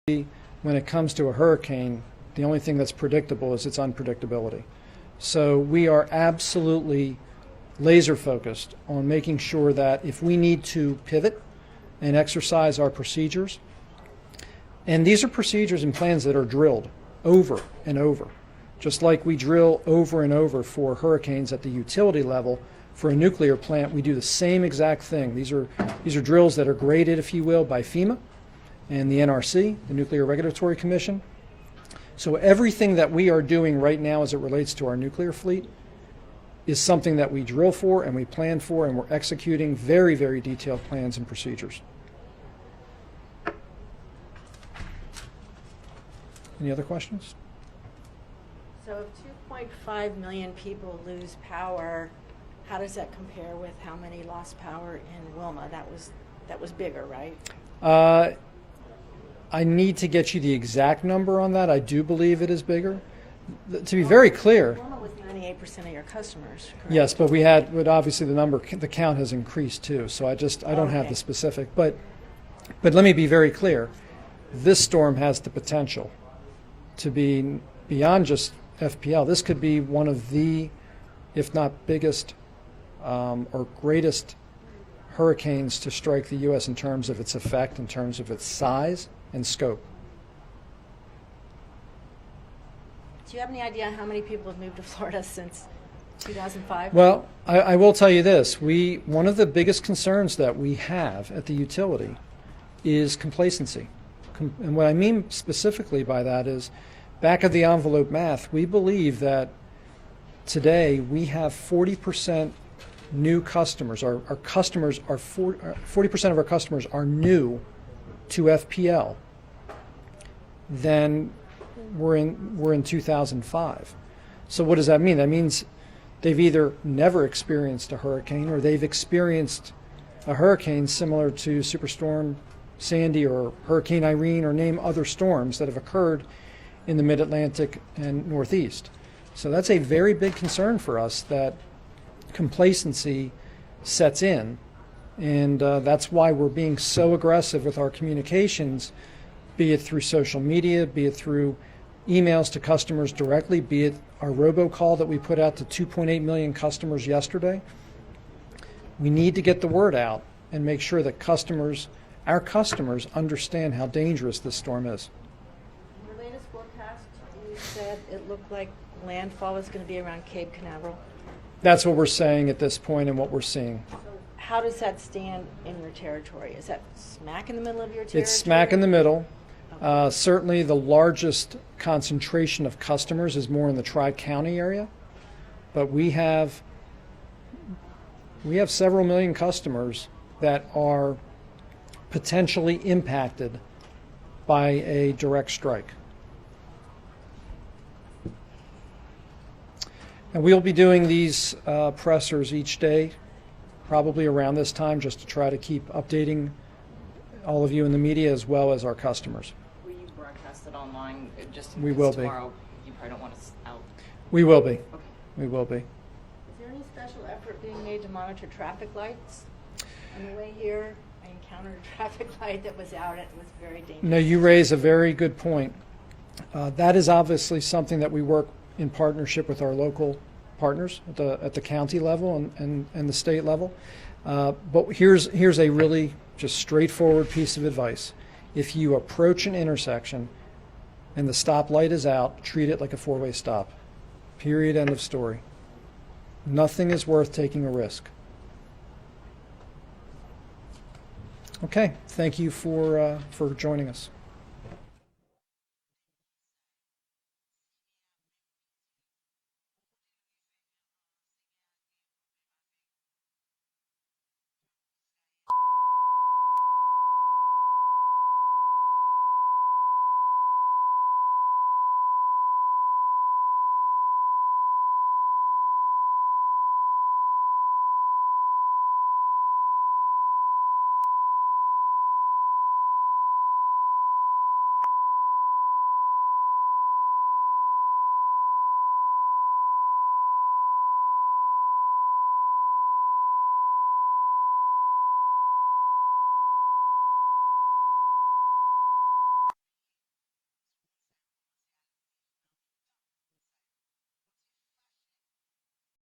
when it comes to a hurricane, the only thing that's predictable is its unpredictability. So we are absolutely laser focused on making sure that if we need to pivot and exercise our procedures, and these are procedures and plans that are drilled over and over, just like we drill over and over for hurricanes at the utility level. For a nuclear plant, we do the same exact thing. These are drills that are graded, if you will, by FEMA and the NRC, the Nuclear Regulatory Commission. So everything that we are doing right now as it relates to our nuclear fleet is something that we drill for and we plan for, and we're executing very, very detailed plans and procedures. Any other questions? So if 2.5 million people lose power, how does that compare with how many lost power in Wilma? That was bigger, right? I need to get you the exact number on that. I do believe it is bigger. To be very clear, Wilma was 98% of your customers, correct? yes, but but obviously the count has increased too. So I don't have the specific, but let me be very clear. This storm has the potential to be beyond just FPL. This could be one of the, if not biggest or greatest hurricanes to strike the U.S. in terms of its effect, in terms of its size and scope. Do you have any idea how many people have moved to Florida since 2005? Well, I will tell you this. One of the biggest concerns that we have at the utility is complacency. And what I mean specifically by that is, back of the envelope math, we believe that today we have 40% new customers. Our customers are 40% of our customers are new to FPL than were in 2005. So what does that mean? That means they've either never experienced a hurricane, or they've experienced a hurricane similar to Superstorm Sandy or Hurricane Irene, or name other storms that have occurred in the Mid-Atlantic and Northeast. So that's a very big concern for us, that complacency sets in, and that's why we're being so aggressive with our communications, be it through social media, be it through emails to customers directly, be it our robocall that we put out to 2.8 million customers yesterday. We need to get the word out and make sure that our customers understand how dangerous this storm is. In your latest forecast, you said it looked like landfall was going to be around Cape Canaveral. That's what we're saying at this point and what we're seeing. So how does that stand in your territory? Is that smack in the middle of your territory? It's smack in the middle. Certainly the largest concentration of customers is more in the Tri-County area, but we have several million customers that are potentially impacted by a direct strike. And we'll be doing these pressers each day, probably around this time, just to try to keep updating all of you in the media as well as our customers. Will you broadcast it online just We will be. Tomorrow you probably don't want us out? We will be. Okay. We will be. Is there any special effort being made to monitor traffic lights? On the way here, I encountered a traffic light that was out. It was very dangerous. No, you raise a very good point. That is obviously something that we work in partnership with our local partners at the county level and the state level. But here's a really just straightforward piece of advice. If you approach an intersection and the stoplight is out, treat it like a four-way stop. Period, end of story. Nothing is worth taking a risk. Okay, thank you for joining us.